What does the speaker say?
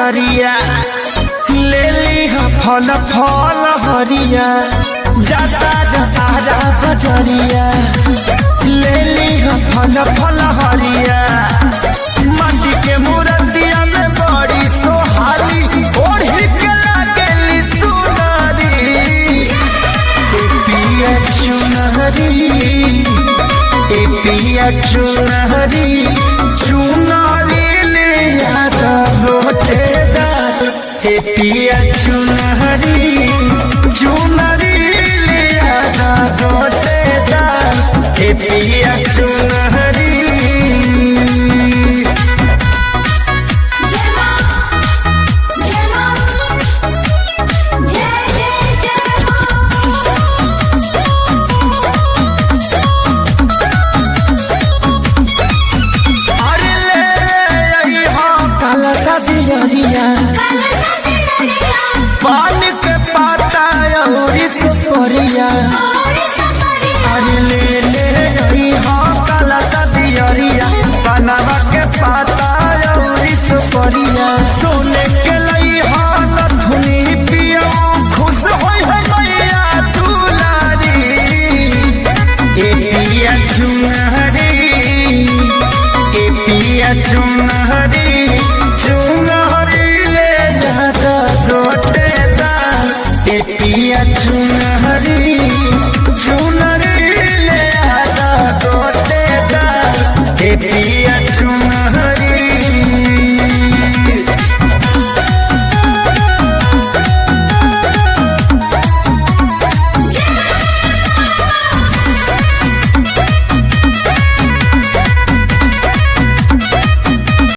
बजरिया ले ली फल फल हरिया जाता जतारा बजरिया ले ली फल फल हरिया मंडी के मूर्तिया में बड़ी सोहाली ओढ़ी के लागेली सुनरी पिया चुनरी पिया चुनरी चुनरी ले यादा गोटेदार हे पिया चुनरी चुनरी ले यादा गोटेदार हे पिया चुनरी पान के पाता और सुपरिया अरे ले रही हाँ काला सदियरिया बनवा के पाता और सुपरिया सोने के लई हाँ नथुनी पिया खुश होई है मैया दुलारी ए पिया चुनरी ए पिया चुनरी